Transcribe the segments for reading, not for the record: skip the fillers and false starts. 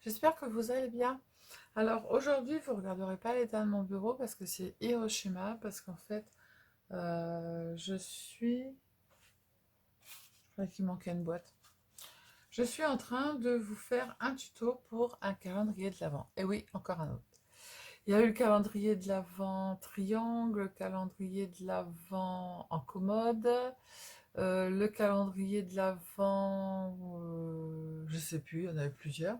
J'espère que vous allez bien. Alors aujourd'hui, vous ne regarderez pas l'état de mon bureau parce que c'est Hiroshima, parce qu'en fait, je suis... Je croyais qu'il manquait une boîte. Je suis en train de vous faire un tuto pour un calendrier de l'Avent. Et oui, encore un autre. Il y a eu le calendrier de l'Avent triangle, le calendrier de l'Avent en commode, le calendrier de l'Avent, je sais plus, il y en avait plusieurs.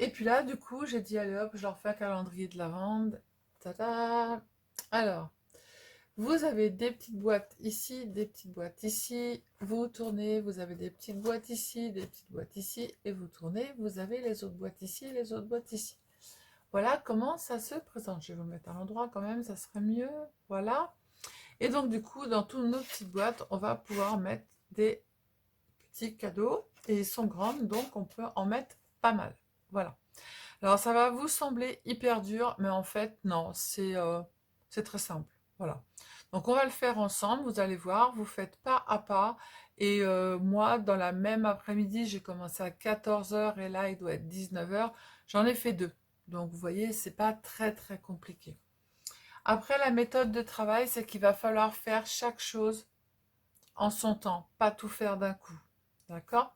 Et puis là, du coup, j'ai dit, allez hop, je leur fais un calendrier de lavande. Tada! Alors, vous avez des petites boîtes ici, des petites boîtes ici. Vous tournez, vous avez des petites boîtes ici, des petites boîtes ici. Et vous tournez, vous avez les autres boîtes ici et les autres boîtes ici. Voilà comment ça se présente. Je vais vous mettre à l'endroit quand même, ça serait mieux. Voilà. Et donc, du coup, dans toutes nos petites boîtes, on va pouvoir mettre des petits cadeaux. Et ils sont grandes, donc on peut en mettre pas mal. Voilà. Alors ça va vous sembler hyper dur, mais en fait non, c'est très simple. Voilà. Donc on va le faire ensemble, vous allez voir, vous faites pas à pas. Et moi, dans la même après-midi, j'ai commencé à 14 heures et là, il doit être 19 heures. J'en ai fait deux. Donc vous voyez, c'est pas très très compliqué. Après, la méthode de travail, c'est qu'il va falloir faire chaque chose en son temps, pas tout faire d'un coup. D'accord?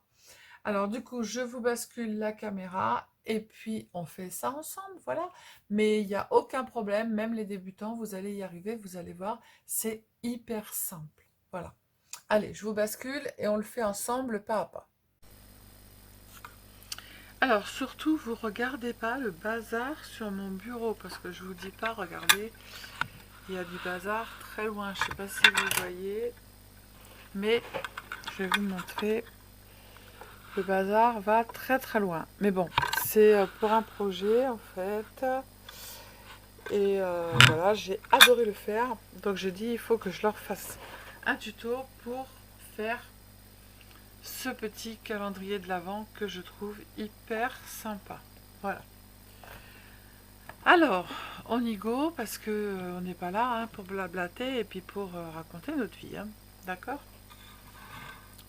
Alors du coup, je vous bascule la caméra et puis on fait ça ensemble, voilà. Mais il n'y a aucun problème, même les débutants, vous allez y arriver, vous allez voir, c'est hyper simple. Voilà. Allez, je vous bascule et on le fait ensemble pas à pas. Alors surtout, vous regardez pas le bazar sur mon bureau parce que je vous dis pas, regardez, il y a du bazar très loin. Je sais pas si vous voyez, mais je vais vous montrer. Le bazar va très très loin. Mais bon, c'est pour un projet en fait. Et voilà, j'ai adoré le faire. Donc j'ai dit, il faut que je leur fasse un tuto pour faire ce petit calendrier de l'Avent que je trouve hyper sympa. Voilà. Alors, on y go parce que on n'est pas là hein, pour blablater et puis pour raconter notre vie. Hein. D'accord?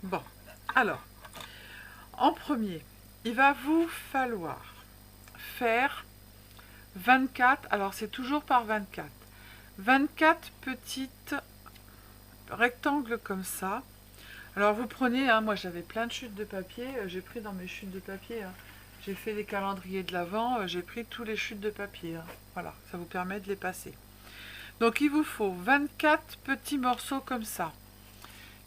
Bon, alors, en premier, il va vous falloir faire 24, alors c'est toujours par 24. 24 petites rectangles comme ça. Alors vous prenez, hein, moi j'avais plein de chutes de papier, j'ai pris dans mes chutes de papier, hein. J'ai fait les calendriers de l'Avent, j'ai pris tous les chutes de papier. Hein. Voilà, ça vous permet de les passer. Donc il vous faut 24 petits morceaux comme ça,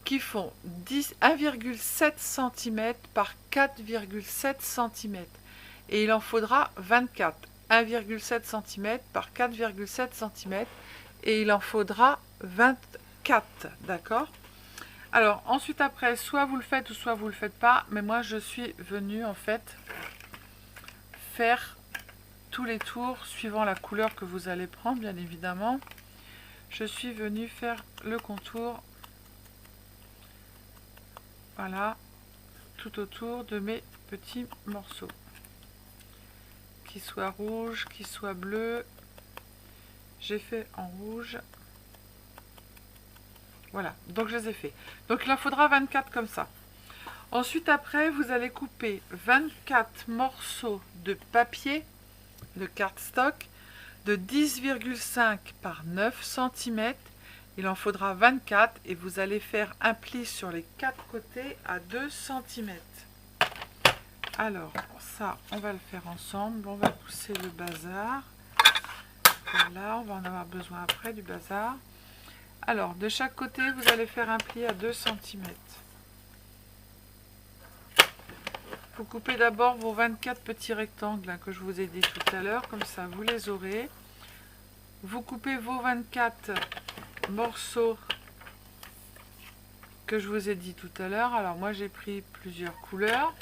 qui font 1,7 cm par 4,7 cm. Et il en faudra 24. 1,7 cm par 4,7 cm. Et il en faudra 24. D'accord? Alors, ensuite, après, soit vous le faites ou soit vous le faites pas. Mais moi, je suis venue, en fait, faire tous les tours suivant la couleur que vous allez prendre, bien évidemment. Je suis venue faire le contour, voilà, tout autour de mes petits morceaux. Qu'ils soient rouges, qu'ils soient bleus. J'ai fait en rouge. Voilà, donc je les ai fait. Donc il en faudra 24 comme ça. Ensuite, après, vous allez couper 24 morceaux de papier, de cardstock, de 10,5 par 9 cm. Il en faudra 24 et vous allez faire un pli sur les 4 côtés à 2 cm. Alors, ça, on va le faire ensemble. On va pousser le bazar. Voilà, on va en avoir besoin après du bazar. Alors, de chaque côté, vous allez faire un pli à 2 cm. Vous coupez d'abord vos 24 petits rectangles hein, que je vous ai dit tout à l'heure, comme ça vous les aurez. Vous coupez vos 24 morceaux que je vous ai dit tout à l'heure. Alors moi j'ai pris plusieurs couleurs,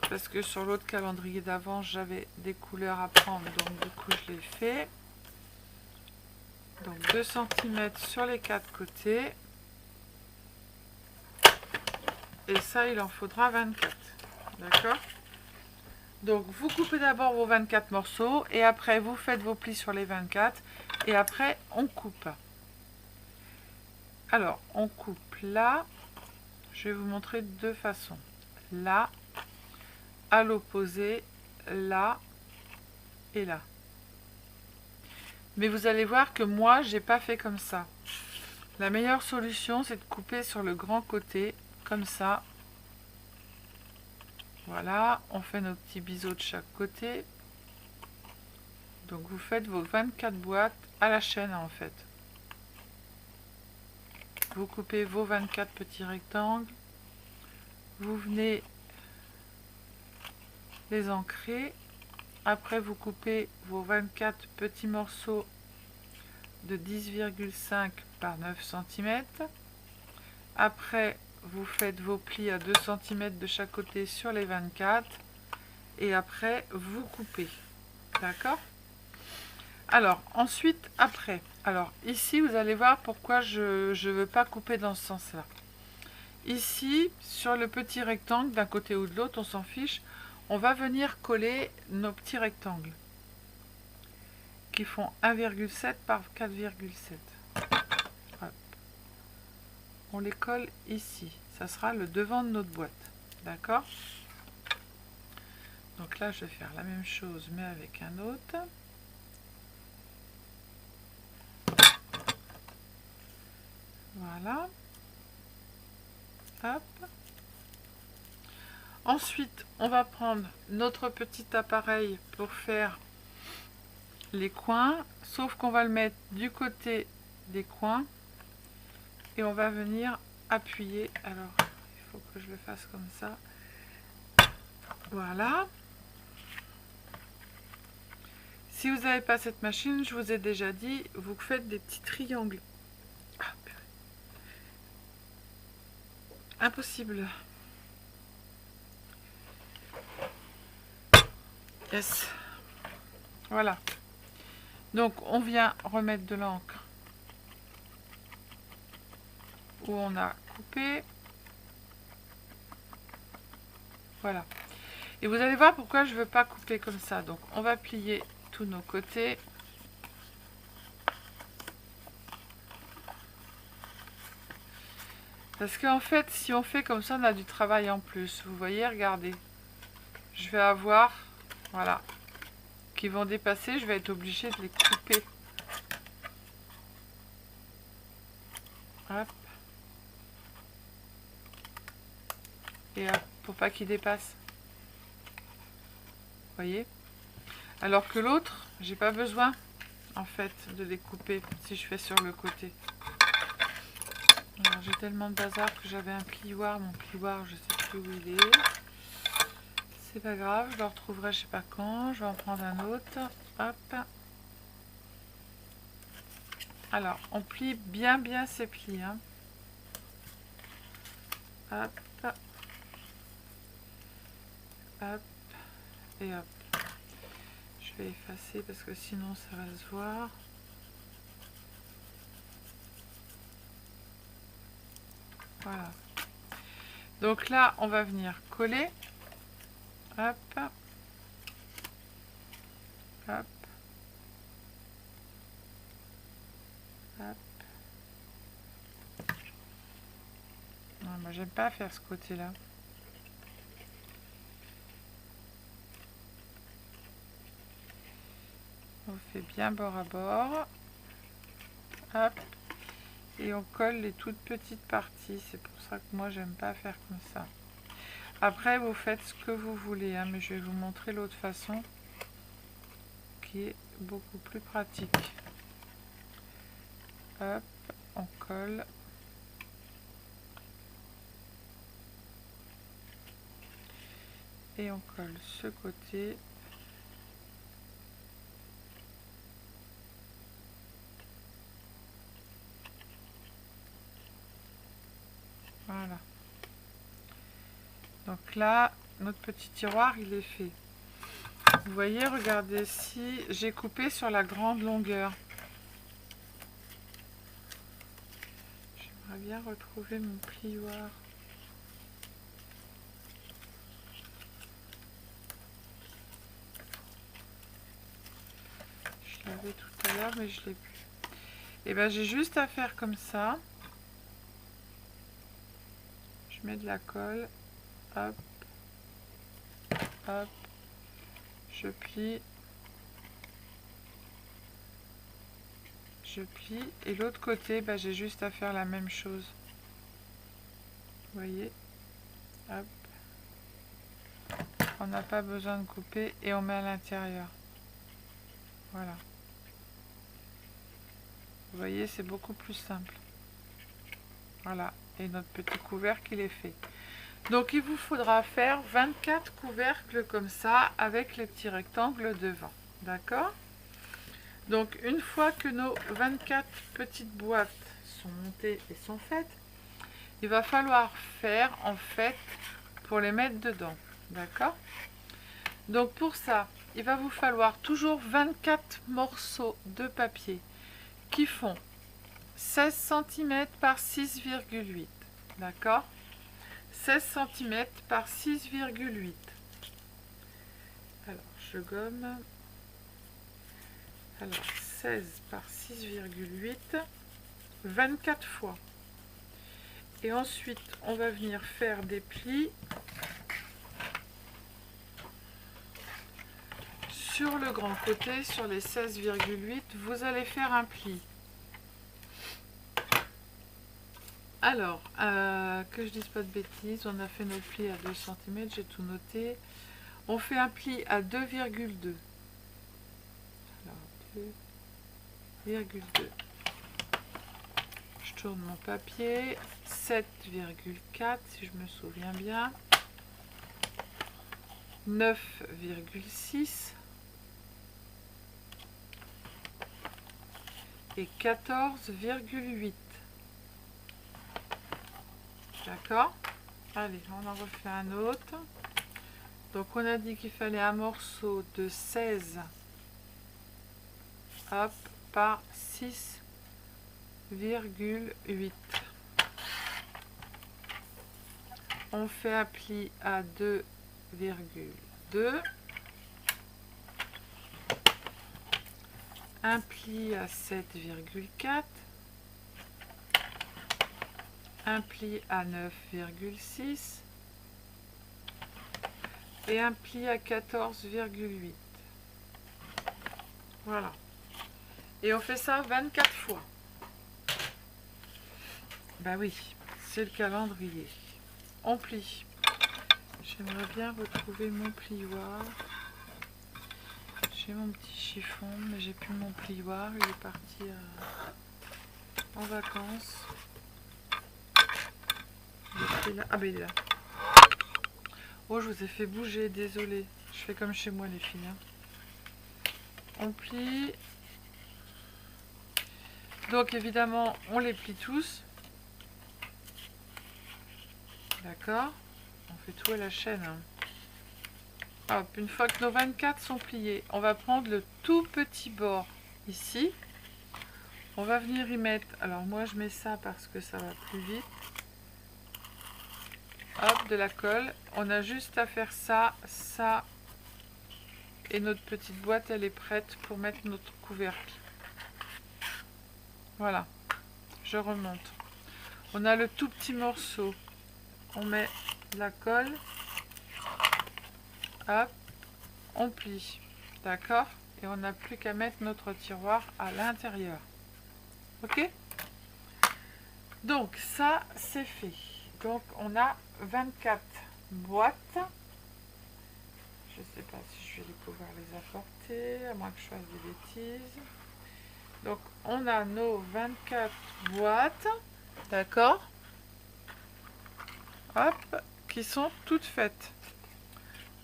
parce que sur l'autre calendrier d'avant j'avais des couleurs à prendre, donc du coup je l'ai fait. Donc 2 cm sur les 4 côtés. Et ça il en faudra 24. D'accord? Donc vous coupez d'abord vos 24 morceaux et après vous faites vos plis sur les 24 et après on coupe. Alors on coupe là, je vais vous montrer deux façons. Là, à l'opposé, là et là. Mais vous allez voir que moi, j'ai pas fait comme ça. La meilleure solution, c'est de couper sur le grand côté, comme ça. Voilà, on fait nos petits biseaux de chaque côté. Donc vous faites vos 24 boîtes à la chaîne en fait. Vous coupez vos 24 petits rectangles. Vous venez les ancrer. Après vous coupez vos 24 petits morceaux de 10,5 par 9 cm. Après vous faites vos plis à 2 cm de chaque côté sur les 24. Et après vous coupez. D'accord ? Alors, ensuite, après. Alors, ici, vous allez voir pourquoi je ne veux pas couper dans ce sens-là. Ici, sur le petit rectangle, d'un côté ou de l'autre, on s'en fiche, on va venir coller nos petits rectangles qui font 1,7 par 4,7. On les colle ici. Ça sera le devant de notre boîte. D'accord ? Donc là, je vais faire la même chose, mais avec un autre. Voilà. Hop. Ensuite, on va prendre notre petit appareil pour faire les coins, sauf qu'on va le mettre du côté des coins et on va venir appuyer. Alors, il faut que je le fasse comme ça. Voilà. Si vous n'avez pas cette machine, je vous ai déjà dit, vous faites des petits triangles. Ah, impossible. Yes. Voilà. Donc, on vient remettre de l'encre où on a coupé. Voilà. Et vous allez voir pourquoi je ne veux pas couper comme ça. Donc, on va plier tous nos côtés. Parce qu'en fait, si on fait comme ça, on a du travail en plus. Vous voyez, regardez. Je vais avoir, voilà, qui vont dépasser. Je vais être obligée de les couper. Hop. Et hop, pour pas qu'ils dépassent. Vous voyez? Alors que l'autre, j'ai pas besoin, en fait, de les couper si je fais sur le côté. Alors, j'ai tellement de bazar que j'avais un plioir. Mon plioir, je sais plus où il est. C'est pas grave, je le retrouverai je sais pas quand. Je vais en prendre un autre. Hop. Alors, on plie bien ces plis. Hein. Hop. Hop. Et hop. Je vais effacer parce que sinon ça va se voir. Voilà. Donc là, on va venir coller. Hop. Hop. Hop. Non, moi j'aime pas faire ce côté-là. On fait bien bord à bord. Hop. Et on colle les toutes petites parties. C'est pour ça que moi j'aime pas faire comme ça. Après vous faites ce que vous voulez, hein, mais je vais vous montrer l'autre façon qui est beaucoup plus pratique. Hop, on colle. Et on colle ce côté. Voilà. Donc là, notre petit tiroir, il est fait. Vous voyez, regardez, si j'ai coupé sur la grande longueur. J'aimerais bien retrouver mon plioir. Je l'avais tout à l'heure, mais je l'ai plus. Et bien, j'ai juste à faire comme ça. Je mets de la colle. Hop. Hop. je plie, je plie, et l'autre côté, bah, j'ai juste à faire la même chose. Vous voyez, hop. On n'a pas besoin de couper et on met à l'intérieur. Voilà. Vous voyez, c'est beaucoup plus simple. Voilà, et notre petit couvercle, il est fait. Donc, il vous faudra faire 24 couvercles comme ça, avec les petits rectangles devant. D'accord? Donc, une fois que nos 24 petites boîtes sont montées et sont faites, il va falloir faire, en fait, pour les mettre dedans. D'accord? Donc, pour ça, il va vous falloir toujours 24 morceaux de papier qui font 16 cm par 6,8. D'accord? 16 cm par 6,8. Alors, je gomme. Alors, 16 par 6,8, 24 fois. Et ensuite, on va venir faire des plis sur le grand côté, sur les 16,8, vous allez faire un pli. Alors, que je dise pas de bêtises, on a fait nos plis à 2 cm, j'ai tout noté. On fait un pli à 2,2. Alors, 2,2. Je tourne mon papier. 7,4 si je me souviens bien. 9,6 et 14,8. D'accord? Allez, on en refait un autre. Donc on a dit qu'il fallait un morceau de 16 hop, par 6,8. On fait un pli à 2,2. Un pli à 7,4. Un pli à 9,6. Et un pli à 14,8. Voilà. Et on fait ça 24 fois. Bah oui, c'est le calendrier. On plie. J'aimerais bien retrouver mon plioir. J'ai mon petit chiffon, mais j'ai plus mon plioir. Il est parti en vacances. Là. Ah ben il est là. Oh, je vous ai fait bouger, désolé. Je fais comme chez moi les filles. Hein. On plie. Donc évidemment, on les plie tous. D'accord? On fait tout à la chaîne. Hein. Hop, une fois que nos 24 sont pliés, on va prendre le tout petit bord ici. On va venir y mettre, alors moi je mets ça parce que ça va plus vite. Hop, de la colle. On a juste à faire ça, ça. Et notre petite boîte, elle est prête pour mettre notre couvercle. Voilà. Je remonte. On a le tout petit morceau. On met de la colle. Hop. On plie. D'accord? Et on n'a plus qu'à mettre notre tiroir à l'intérieur. Ok? Donc ça, c'est fait. Donc on a 24 boîtes. Je ne sais pas si je vais pouvoir les apporter, à moins que je fasse des bêtises. Donc on a nos 24 boîtes, d'accord? Hop, qui sont toutes faites.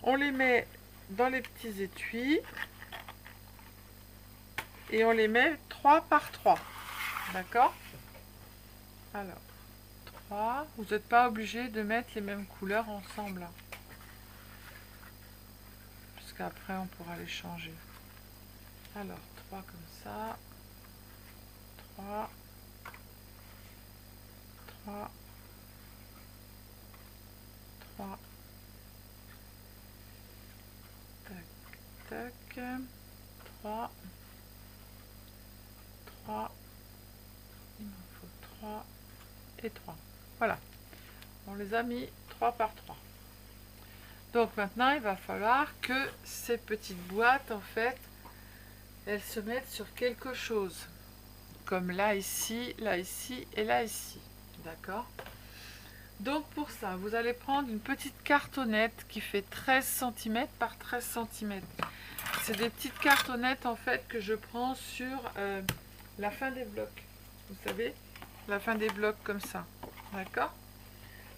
On les met dans les petits étuis et on les met 3 par 3. D'accord? Alors, 3. Vous n'êtes pas obligé de mettre les mêmes couleurs ensemble. Parce qu'après, on pourra les changer. Alors, 3 comme ça. 3. 3. 3. Tac, tac. 3. 3. Il m'en faut 3 et 3. Voilà. On les a mis 3 par 3. Donc maintenant, il va falloir que ces petites boîtes, en fait, elles se mettent sur quelque chose. Comme là, ici et là, ici. D'accord? Donc pour ça, vous allez prendre une petite cartonnette qui fait 13 cm par 13 cm. C'est des petites cartonnettes en fait que je prends sur la fin des blocs. Vous savez, la fin des blocs comme ça. D'accord?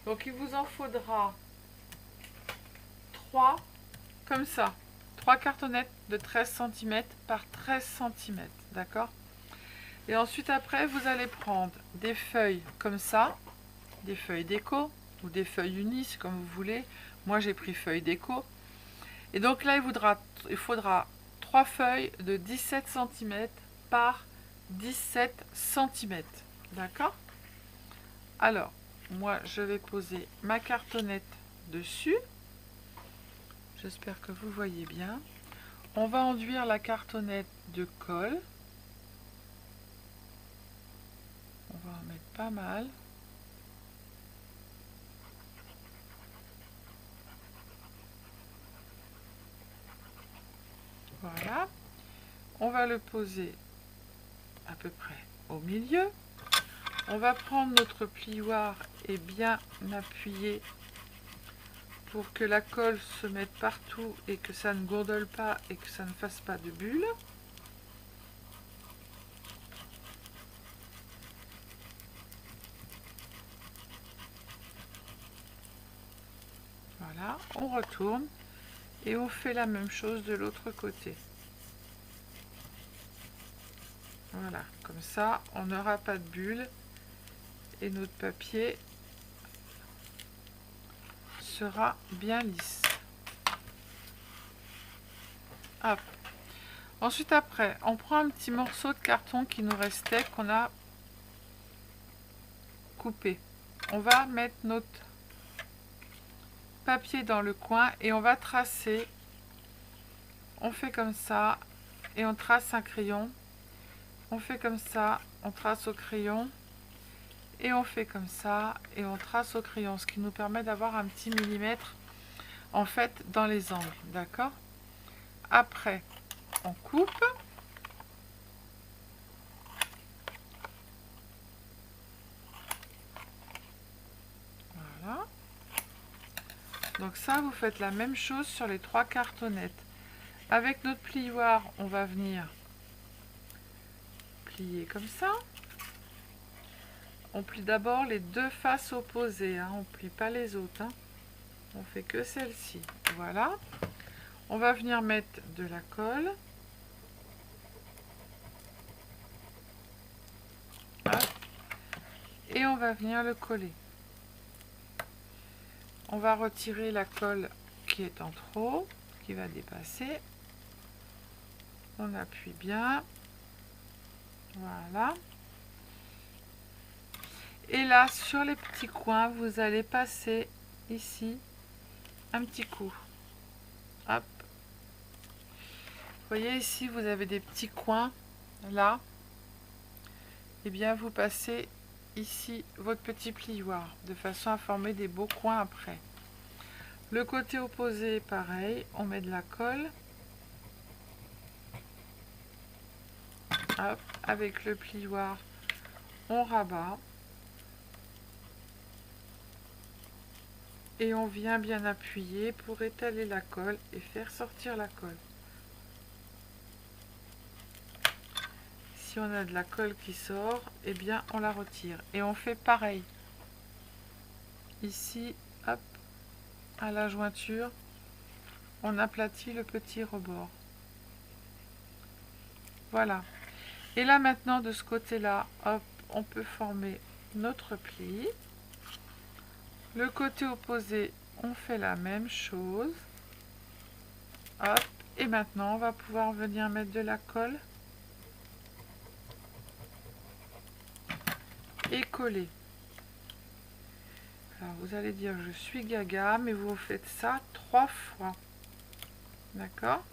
Donc il vous en faudra 3 comme ça. 3 cartonnettes de 13 cm par 13 cm. D'accord? Et ensuite après, vous allez prendre des feuilles comme ça, des feuilles déco ou des feuilles unies comme vous voulez. Moi j'ai pris feuilles déco. Et donc là il faudra 3 feuilles de 17 cm par 17 cm. D'accord? Alors, moi je vais poser ma cartonnette dessus. J'espère que vous voyez bien. On va enduire la cartonnette de colle. On va en mettre pas mal. Voilà. On va le poser à peu près au milieu. On va prendre notre plioir et bien appuyer pour que la colle se mette partout et que ça ne gondole pas et que ça ne fasse pas de bulles. Voilà, on retourne et on fait la même chose de l'autre côté. Voilà, comme ça on n'aura pas de bulles et notre papier sera bien lisse. Hop. Ensuite après, on prend un petit morceau de carton qui nous restait, qu'on a coupé. On va mettre notre papier dans le coin et on va tracer. On fait comme ça et on trace un crayon. On fait comme ça, on trace au crayon. Et on fait comme ça et on trace au crayon, ce qui nous permet d'avoir un petit millimètre en fait dans les angles. D'accord? Après, on coupe. Voilà. Donc ça, vous faites la même chose sur les 3 cartonnettes. Avec notre plioir, on va venir plier comme ça. On plie d'abord les 2 faces opposées, hein. On ne plie pas les autres. Hein. On fait que celle-ci. Voilà. On va venir mettre de la colle. Hop. Et on va venir le coller. On va retirer la colle qui est en trop, qui va dépasser. On appuie bien. Voilà. Et là, sur les petits coins, vous allez passer ici un petit coup. Hop. Vous voyez ici, vous avez des petits coins. Là. Et bien, vous passez ici votre petit plioir de façon à former des beaux coins après. Le côté opposé, pareil, on met de la colle. Hop, avec le plioir, on rabat. Et on vient bien appuyer pour étaler la colle et faire sortir la colle. Si on a de la colle qui sort, eh bien on la retire. Et on fait pareil. Ici, hop, à la jointure, on aplatit le petit rebord. Voilà. Et là maintenant, de ce côté-là, hop, on peut former notre pli. Le côté opposé, on fait la même chose. Hop, et maintenant, on va pouvoir venir mettre de la colle et coller. Alors, vous allez dire, je suis gaga, mais vous faites ça 3 fois. D'accord?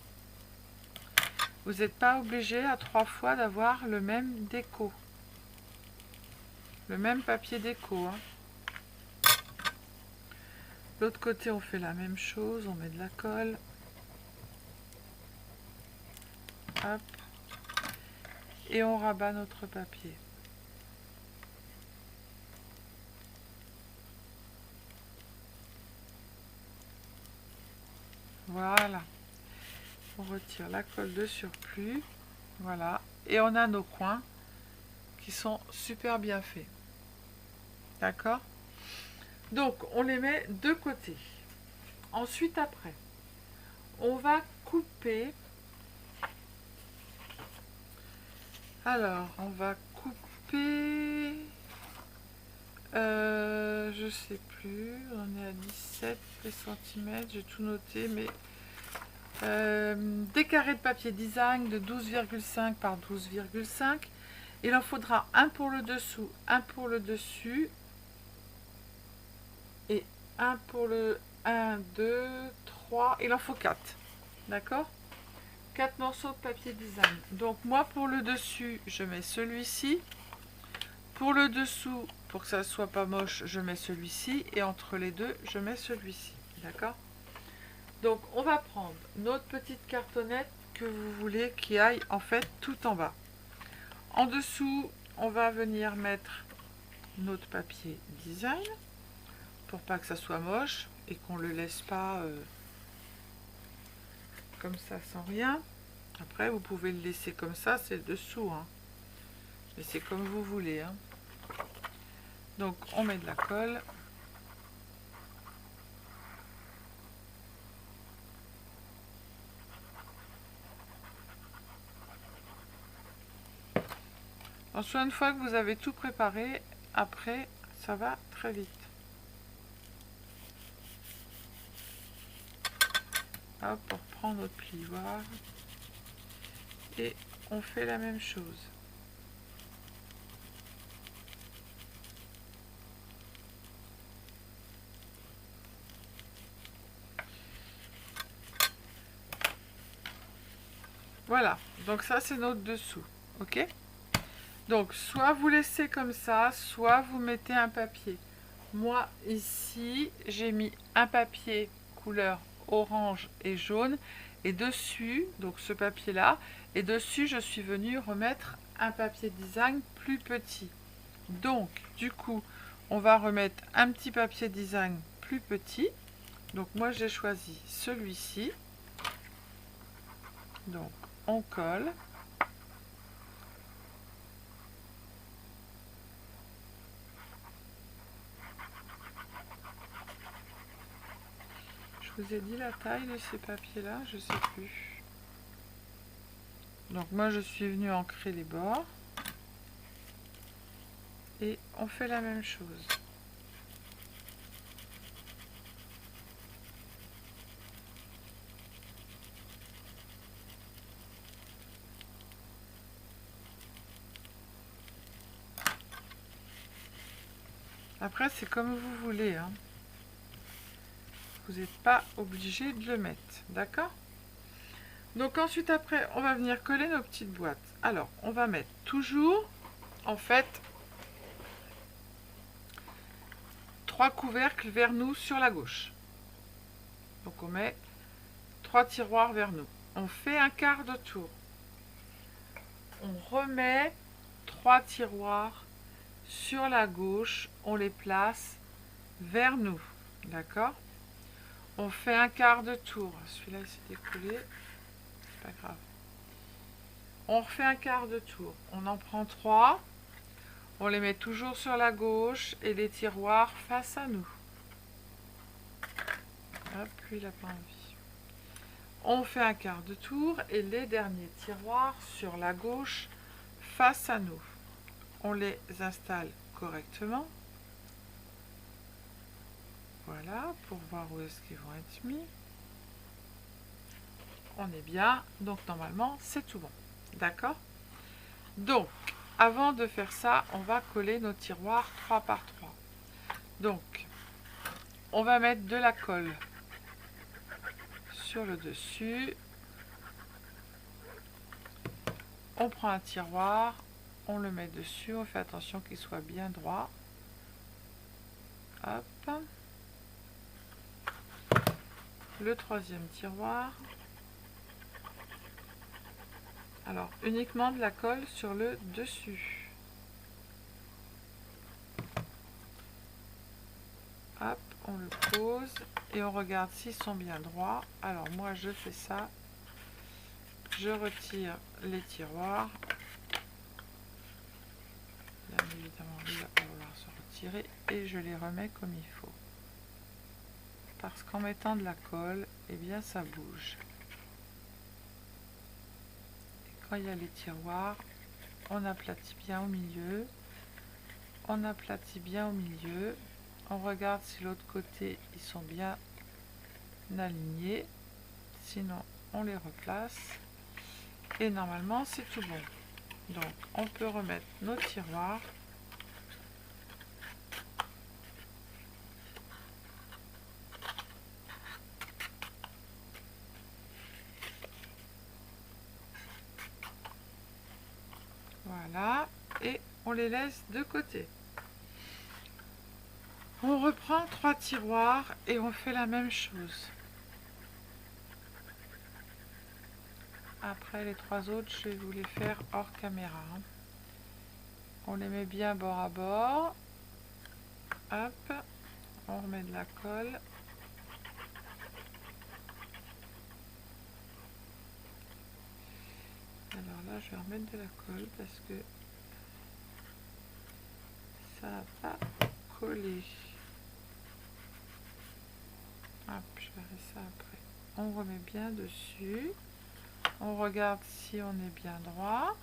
Vous n'êtes pas obligé à 3 fois d'avoir le même déco. Le même papier déco. Hein. L'autre côté, on fait la même chose, on met de la colle. Hop. Et on rabat notre papier. Voilà. On retire la colle de surplus. Voilà. Et on a nos coins qui sont super bien faits. D'accord? Donc, on les met de côté. Ensuite, après, on va couper. Alors, on va couper... je sais plus, on est à 17 cm, j'ai tout noté, mais des carrés de papier design de 12,5 par 12,5. Il en faudra un pour le dessous, un pour le dessus et un pour le 1, 2, 3, il en faut 4. D'accord? 4 morceaux de papier design. Donc moi pour le dessus, je mets celui-ci. Pour le dessous, pour que ça soit pas moche, je mets celui-ci. Et entre les deux, je mets celui-ci. D'accord? Donc on va prendre notre petite cartonnette que vous voulez qui aille en fait tout en bas. En dessous, on va venir mettre notre papier design pour pas que ça soit moche et qu'on le laisse pas comme ça sans rien. Après, vous pouvez le laisser comme ça, c'est le dessous. Hein. Laissez comme vous voulez. Hein. Donc, on met de la colle. Ensuite, une fois que vous avez tout préparé, après, ça va très vite. Hop, on reprend notre plioir. Et on fait la même chose. Voilà, donc ça c'est notre dessous, ok? Donc soit vous laissez comme ça, soit vous mettez un papier. Moi ici, j'ai mis un papier couleur orange et jaune, et dessus, donc ce papier là, et dessus je suis venue remettre un papier design plus petit. Donc du coup, on va remettre un petit papier design plus petit. Donc moi j'ai choisi celui-ci. Donc on colle. Je vous ai dit la taille de ces papiers là, je sais plus. Donc moi je suis venue ancrer les bords. Et on fait la même chose. Après c'est comme vous voulez. Hein. Vous n'êtes pas obligé de le mettre. D'accord? Donc ensuite après on va venir coller nos petites boîtes. Alors on va mettre toujours en fait 3 couvercles vers nous sur la gauche. Donc on met 3 tiroirs vers nous. On fait un quart de tour. On remet 3 tiroirs sur la gauche. On les place vers nous. D'accord? On fait un quart de tour. Celui-là il s'est décollé. C'est pas grave. On refait un quart de tour. On en prend 3. On les met toujours sur la gauche et les tiroirs face à nous. Hop, lui il n'a pas envie. On fait un quart de tour et les derniers tiroirs sur la gauche face à nous. On les installe correctement. Voilà, pour voir où est-ce qu'ils vont être mis. On est bien, donc normalement c'est tout bon. D'accord? Donc, avant de faire ça, on va coller nos tiroirs 3 par 3. Donc, on va mettre de la colle sur le dessus. On prend un tiroir, on le met dessus, on fait attention qu'il soit bien droit. Hop. le troisième tiroir. Alors, uniquement de la colle sur le dessus. Hop, on le pose et on regarde s'ils sont bien droits. Alors, moi, je fais ça. Je retire les tiroirs. Bien évidemment, il va falloir se retirer et je les remets comme il faut. Parce qu'en mettant de la colle, eh bien, ça bouge. Quand il y a les tiroirs, on aplatit bien au milieu, on aplatit bien au milieu, on regarde si l'autre côté ils sont bien alignés, sinon on les replace et normalement c'est tout bon. Donc on peut remettre nos tiroirs. Voilà, et on les laisse de côté. On reprend 3 tiroirs et on fait la même chose. Après les 3 autres, je vais vous les faire hors caméra. On les met bien bord à bord. Hop, on remet de la colle. Alors là, je vais remettre de la colle parce que ça n'a pas collé. Hop, je verrai ça après. On remet bien dessus. On regarde si on est bien droit.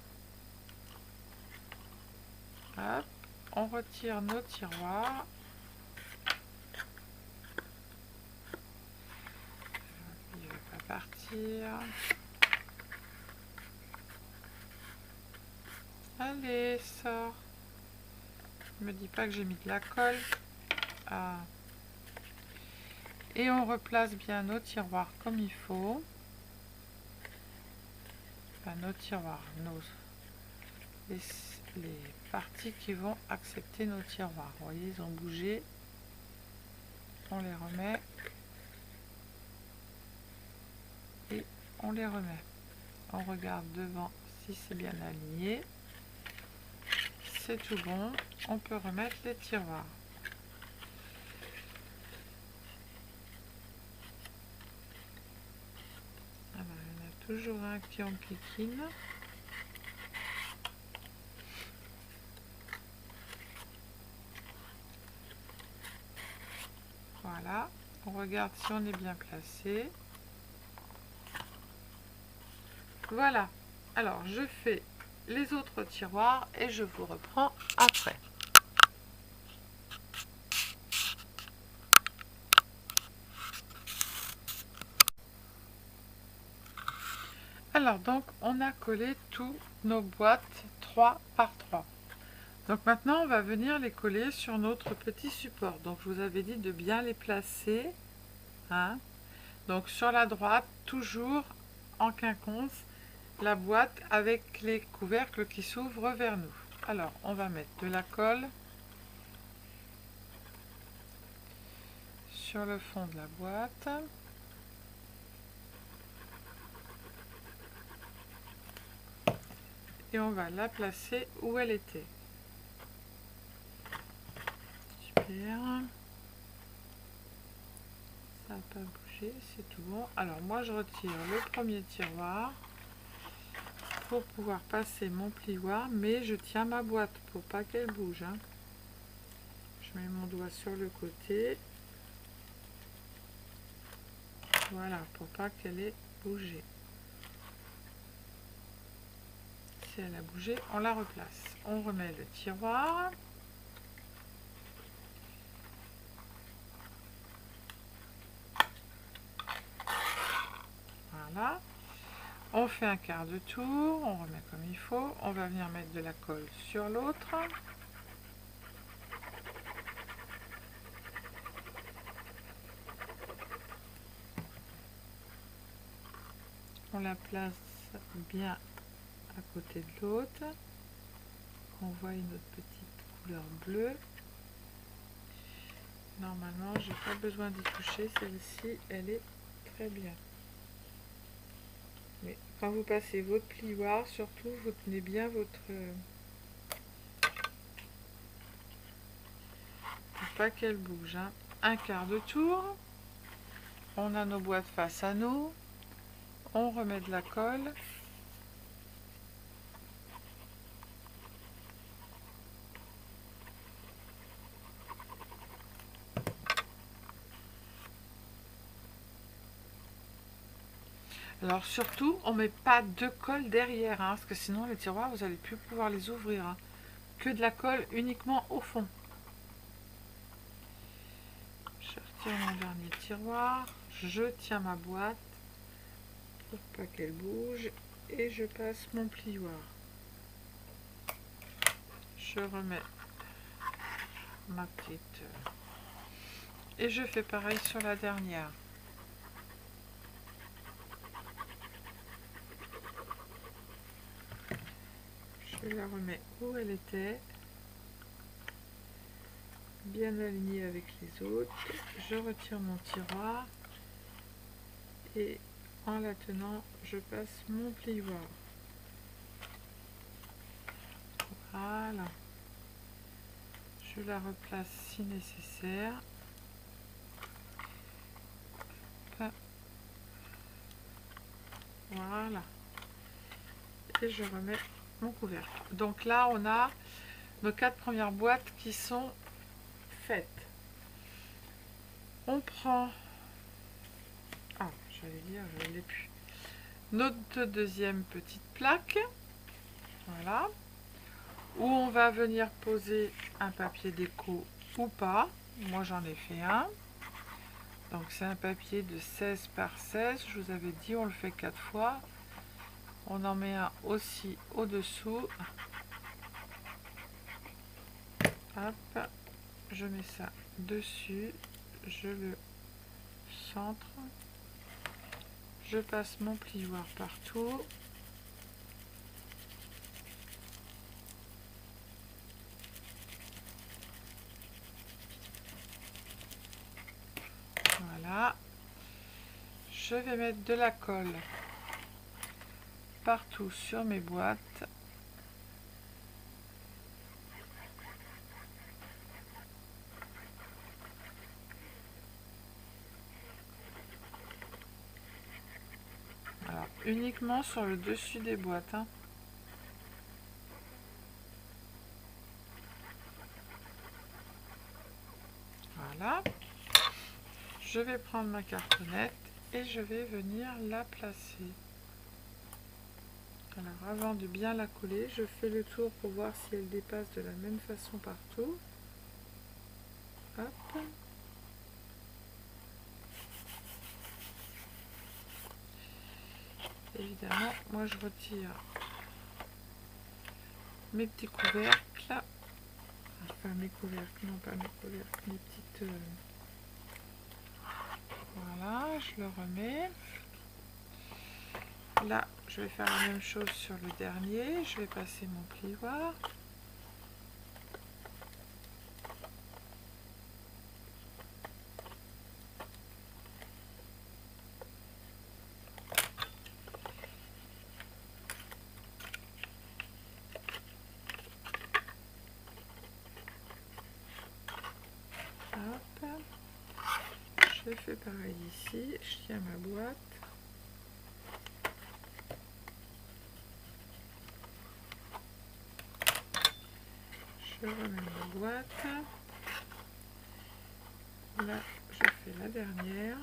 Hop, on retire nos tiroirs. Il ne va pas partir. Allez, sors. Ne me dis pas que j'ai mis de la colle. Ah. Et on replace bien nos tiroirs comme il faut. Enfin, nos tiroirs, les parties qui vont accepter nos tiroirs. Vous voyez, ils ont bougé. On les remet. Et on les remet. On regarde devant si c'est bien aligné. C'est tout bon. On peut remettre les tiroirs. Alors, il y en a toujours un qui en piquine. Voilà. On regarde si on est bien placé. Voilà. Alors, je fais les autres tiroirs et je vous reprends après. Alors donc on a collé tous nos boîtes 3 par 3. Donc maintenant on va venir les coller sur notre petit support. Donc je vous avais dit de bien les placer. Hein. Donc sur la droite, toujours en quinconce, la boîte avec les couvercles qui s'ouvrent vers nous. Alors on va mettre de la colle sur le fond de la boîte. Et on va la placer où elle était. Super. Ça n'a pas bougé, c'est tout bon. Alors moi je retire le premier tiroir pour pouvoir passer mon plioir, mais je tiens ma boîte pour pas qu'elle bouge. Hein. Je mets mon doigt sur le côté. Voilà, pour pas qu'elle ait bougé. Si elle a bougé, on la replace. On remet le tiroir. Voilà. On fait un quart de tour, on remet comme il faut. On va venir mettre de la colle sur l'autre. On la place bien à côté de l'autre. On voit une autre petite couleur bleue. Normalement, j'ai pas besoin d'y toucher. Celle-ci, elle est très bien. Mais quand vous passez votre plioir, surtout, vous tenez bien votre... pour pas qu'elle bouge, hein. Un quart de tour. On a nos boîtes face à nous. On remet de la colle. Alors surtout, on met pas de colle derrière, hein, parce que sinon les tiroirs, vous n'allez plus pouvoir les ouvrir, hein. Que de la colle uniquement au fond. Je retire mon dernier tiroir, je tiens ma boîte pour pas qu'elle bouge et je passe mon plioir. Je remets ma petite... et je fais pareil sur la dernière. Je la remets où elle était, bien alignée avec les autres. Je retire mon tiroir et en la tenant, je passe mon plioir. Voilà. Je la replace si nécessaire. Voilà. Et je remets mon couvercle. Donc là, on a nos 4 premières boîtes qui sont faites. On prend... ah, j'allais dire, je ne l'ai plus. Notre deuxième petite plaque. Voilà. Où on va venir poser un papier déco ou pas. Moi, j'en ai fait un. Donc, c'est un papier de 16 par 16. Je vous avais dit, on le fait 4 fois. On en met un aussi au-dessous. Hop, je mets ça dessus, je le centre, je passe mon plioir partout. Voilà. Je vais mettre de la colle partout sur mes boîtes. Alors, uniquement sur le dessus des boîtes, hein. Voilà. Je vais prendre ma cartonnette et je vais venir la placer. Alors, avant de bien la coller, je fais le tour pour voir si elle dépasse de la même façon partout. Hop. Évidemment, moi je retire mes petits couvercles. Enfin, mes couvercles, non pas mes couvercles, mes petites... voilà, je le remets. Là, je vais faire la même chose sur le dernier. Je vais passer mon plioir. Hop. Je fais pareil ici. Je tiens ma boîte. Je remets ma boîte. Là, je fais la dernière.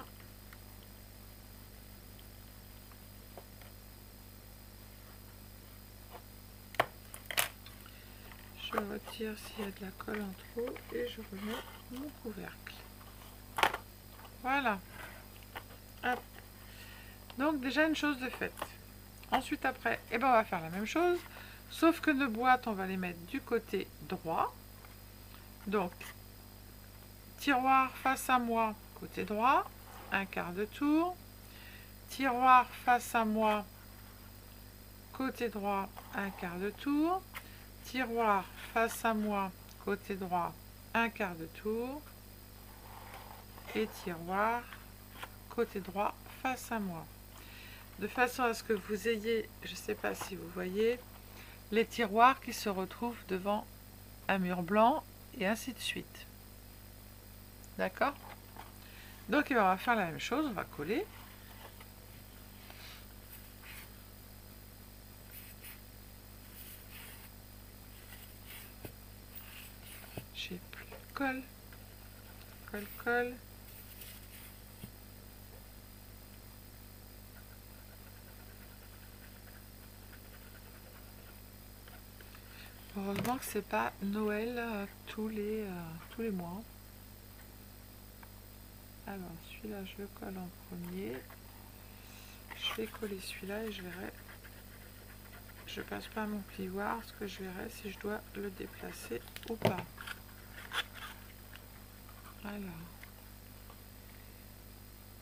Je retire s'il y a de la colle en trop et je remets mon couvercle. Voilà. Hop. Donc déjà une chose de faite. Ensuite après, on va faire la même chose, sauf que nos boîtes, on va les mettre du côté droit. Donc, tiroir face à moi, côté droit, un quart de tour. Tiroir face à moi, côté droit, un quart de tour. Tiroir face à moi, côté droit, un quart de tour. Et tiroir, côté droit, face à moi, de façon à ce que vous ayez, je ne sais pas si vous voyez, les tiroirs qui se retrouvent devant un mur blanc et ainsi de suite. D'accord? Donc on va faire la même chose, on va coller. J'ai plus de colle. Colle, colle. Heureusement que c'est pas Noël tous les mois. Alors celui-là je le colle en premier. Je vais coller celui-là et je verrai. Je passe pas mon plioir, ce que je verrai si je dois le déplacer ou pas. Alors,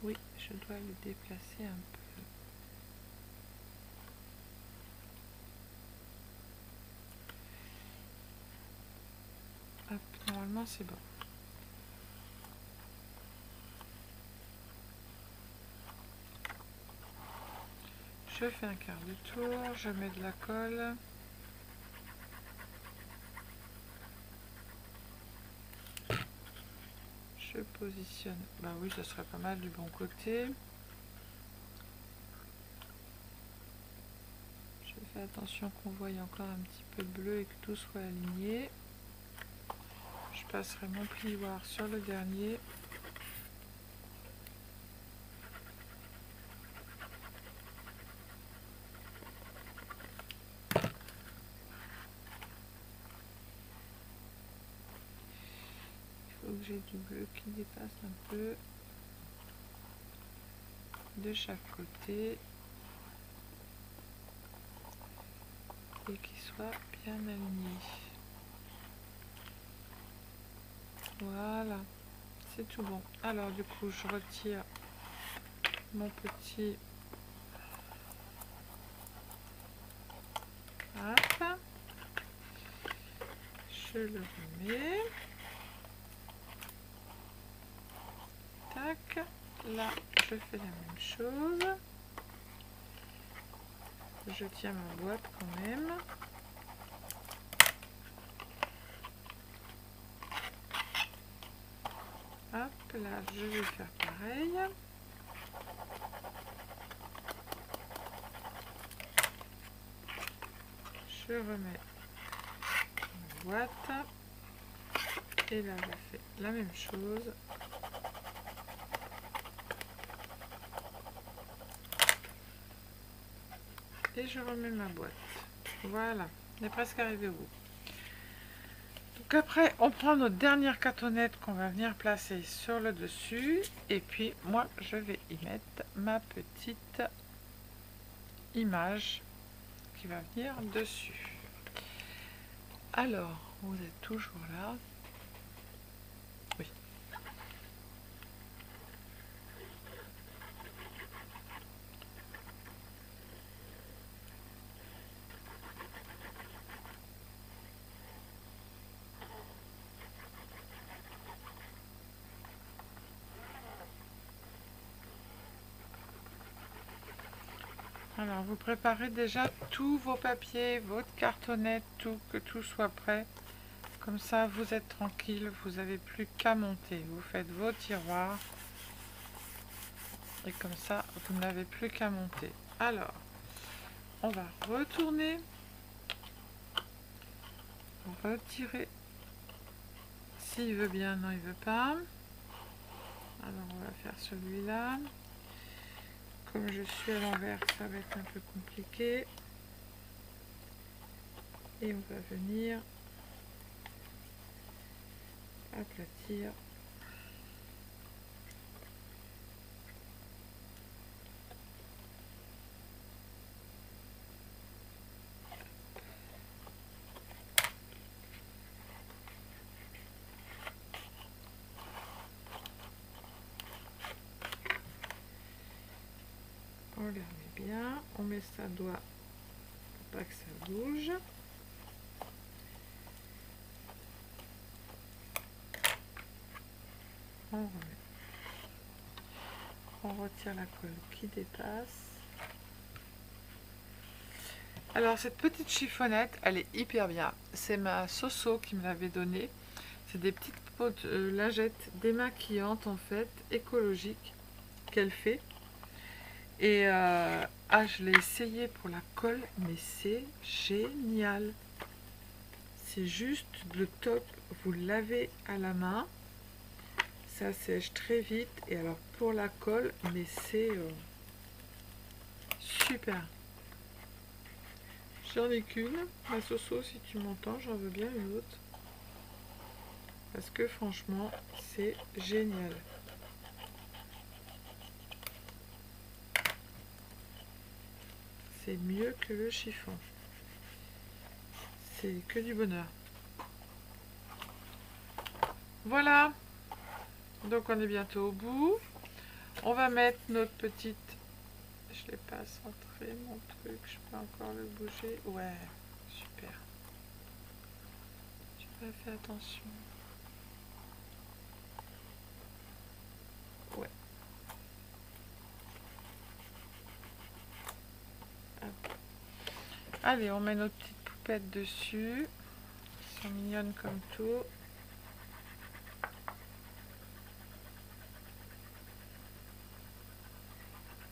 oui, je dois le déplacer un peu. Hop, normalement c'est bon. Je fais un quart de tour, je mets de la colle. Je positionne. Bah oui, ça serait pas mal du bon côté. Je fais attention qu'on voie encore un petit peu bleu et que tout soit aligné. Je passerai mon plioir sur le dernier. Il faut que j'ai du bleu qui dépasse un peu de chaque côté et qui soit bien aligné. Voilà, c'est tout bon. Alors du coup, je retire mon petit... Hop. Je le remets. Tac. Là, je fais la même chose. Je tiens ma boîte quand même. Hop, là, je vais faire pareil. Je remets ma boîte. Et là, je fais la même chose. Et je remets ma boîte. Voilà, on est presque arrivé au bout. Donc après, on prend notre dernière cartonnette qu'on va venir placer sur le dessus. Et puis, moi, je vais y mettre ma petite image qui va venir dessus. Alors, vous êtes toujours là? Oui. Alors, vous préparez déjà tous vos papiers, votre cartonnette, tout, que tout soit prêt. Comme ça, vous êtes tranquille, vous n'avez plus qu'à monter. Vous faites vos tiroirs. Et comme ça, vous n'avez plus qu'à monter. Alors, on va retourner. Retirer. S'il veut bien, non, il veut pas. Alors, on va faire celui-là. Comme je suis à l'envers, ça va être un peu compliqué. Et on va venir aplatir. On les remet bien. On met sa doigt pour pas que ça bouge. On remet on retire la colle qui dépasse. Alors cette petite chiffonnette, elle est hyper bien. C'est ma Soso qui me l'avait donnée. C'est des petites potes lingettes démaquillantes en fait, écologiques qu'elle fait. Et je l'ai essayé pour la colle, mais c'est génial. C'est juste le top. Vous le lavez à la main. Ça sèche très vite. Et alors pour la colle, mais c'est super. J'en ai qu'une. Ma Soso, si tu m'entends, j'en veux bien une autre. Parce que franchement, c'est génial. C'est mieux que le chiffon. C'est que du bonheur. Voilà. Donc on est bientôt au bout. On va mettre notre petite... Je l'ai pas centré mon truc. Je peux encore le bouger. Ouais, super. J'ai pas fait attention. Ouais. Hop. Allez, on met notre petite poupette dessus. Elles sont mignonnes comme tout.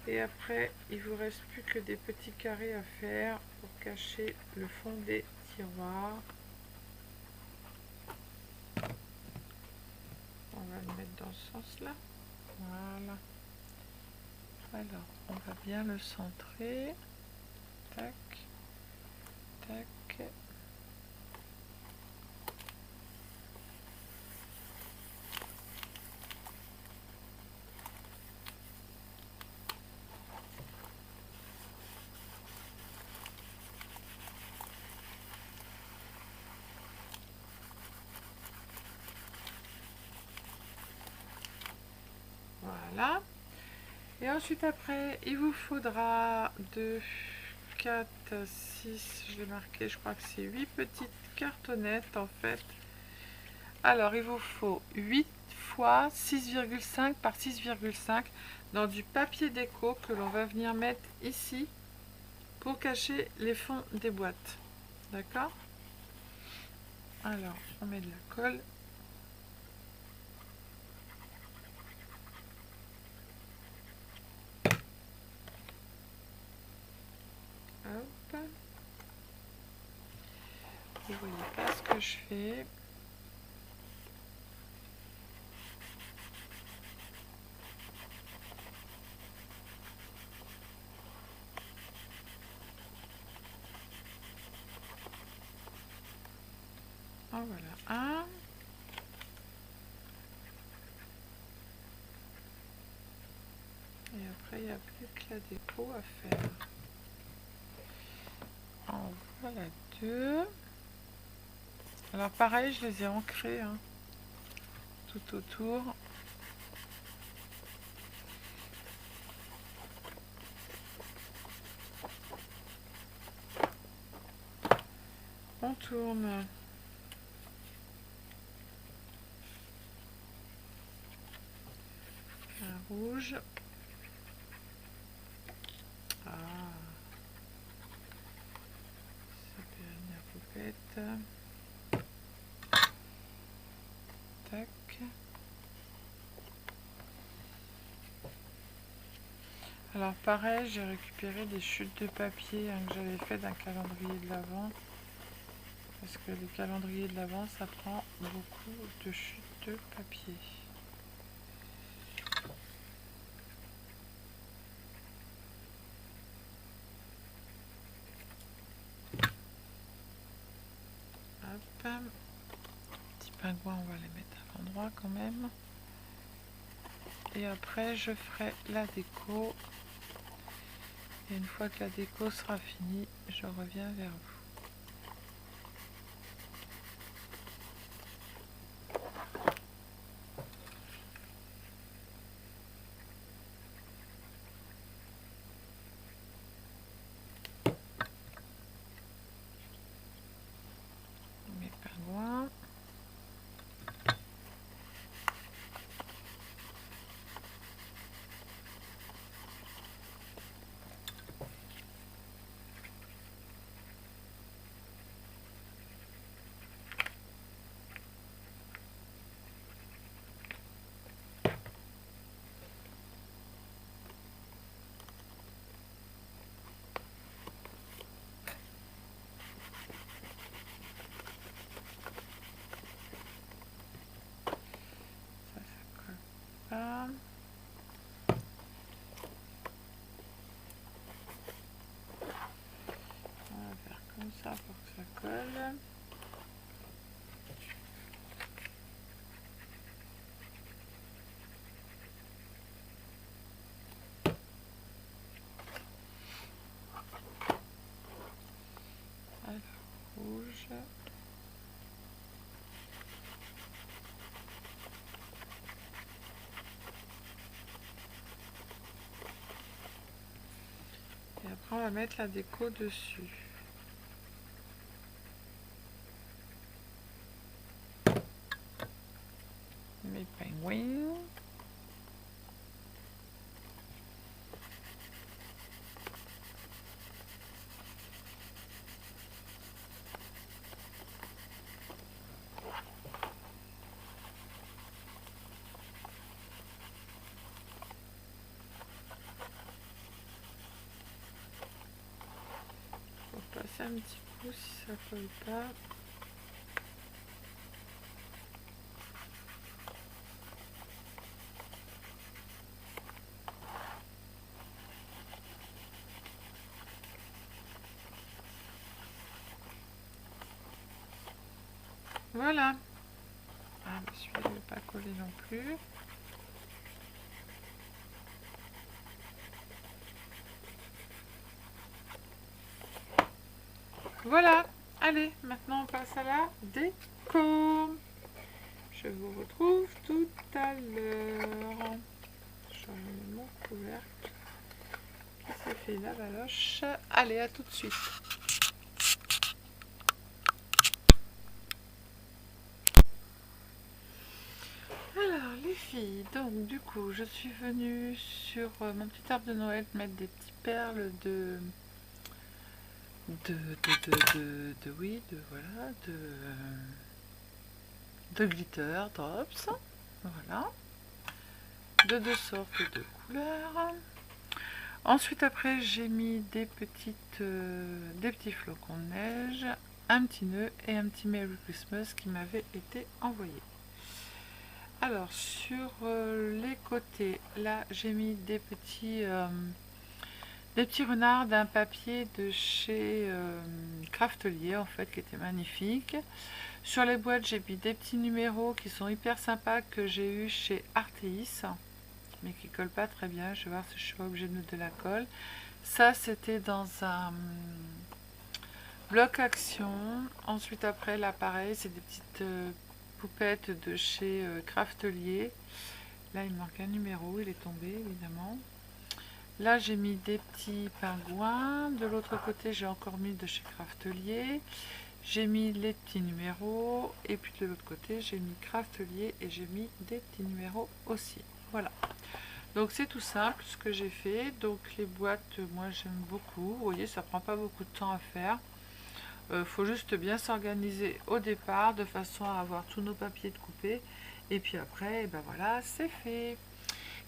Et après, il vous reste plus que des petits carrés à faire pour cacher le fond des tiroirs. On va le mettre dans ce sens-là. Voilà. Alors, on va bien le centrer. Tac, tac. Voilà. Et ensuite après, il vous faudra 2, 4, 6, je l'ai marqué, je crois que c'est 8 petites cartonnettes en fait. Alors il vous faut 8 fois 6,5 par 6,5 dans du papier déco que l'on va venir mettre ici pour cacher les fonds des boîtes. D'accord? Alors on met de la colle. Hop. Vous voyez pas ce que je fais. En voilà un. Et après, il n'y a plus que la déco à faire. En voilà deux. Alors pareil, je les ai ancrés hein, tout autour. On tourne. Un rouge. Ah. C'est bien la poupette. Tac. Alors pareil, j'ai récupéré des chutes de papier hein, que j'avais fait d'un calendrier de l'Avent. Parce que le calendrier de l'Avent, ça prend beaucoup de chutes de papier. Hop. Petit pingouin, on va les mettre à l'endroit quand même. Et après, je ferai la déco. Et une fois que la déco sera finie, je reviens vers vous. Mes pingouins. ça. On va faire comme ça pour que ça colle. Rouge. Et après on va mettre la déco dessus. Mes pingouins. Passer un petit coup si ça colle pas. Voilà. Ah, celui-là ne va pas coller non plus. Voilà. Allez, maintenant on passe à la déco. Je vous retrouve tout à l'heure. Je remets mon couvercle qui s'est fait la baloche. Allez, à tout de suite. Alors les filles, donc du coup je suis venue sur mon petit arbre de Noël mettre des petites perles de glitter drops, voilà, de deux sortes de couleurs. Ensuite après j'ai mis des petits flocons de neige, un petit nœud et un petit Merry Christmas qui m'avait été envoyé. Alors sur les côtés, là j'ai mis des petits renards d'un papier de chez Craftelier en fait qui était magnifique. Sur les boîtes j'ai mis des petits numéros qui sont hyper sympas que j'ai eu chez Arteis mais qui collent pas très bien. Je vais voir si je suis pas obligée de mettre de la colle. Ça c'était dans un bloc action. Ensuite après là pareil c'est des petites poupette de chez Craftelier. Là il manque un numéro, il est tombé évidemment. Là j'ai mis des petits pingouins. De l'autre côté j'ai encore mis de chez Craftelier. J'ai mis les petits numéros. Et puis de l'autre côté j'ai mis Craftelier et j'ai mis des petits numéros aussi. Voilà. Donc c'est tout simple ce que j'ai fait. Donc les boîtes moi j'aime beaucoup. Vous voyez ça prend pas beaucoup de temps à faire. Faut juste bien s'organiser au départ de façon à avoir tous nos papiers de couper et puis après ben voilà c'est fait.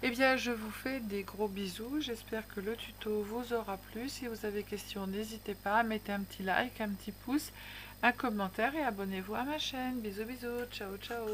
Et bien je vous fais des gros bisous, j'espère que le tuto vous aura plu. Si vous avez questions n'hésitez pas, mettez un petit like, un petit pouce, un commentaire et abonnez-vous à ma chaîne. Bisous bisous, ciao ciao.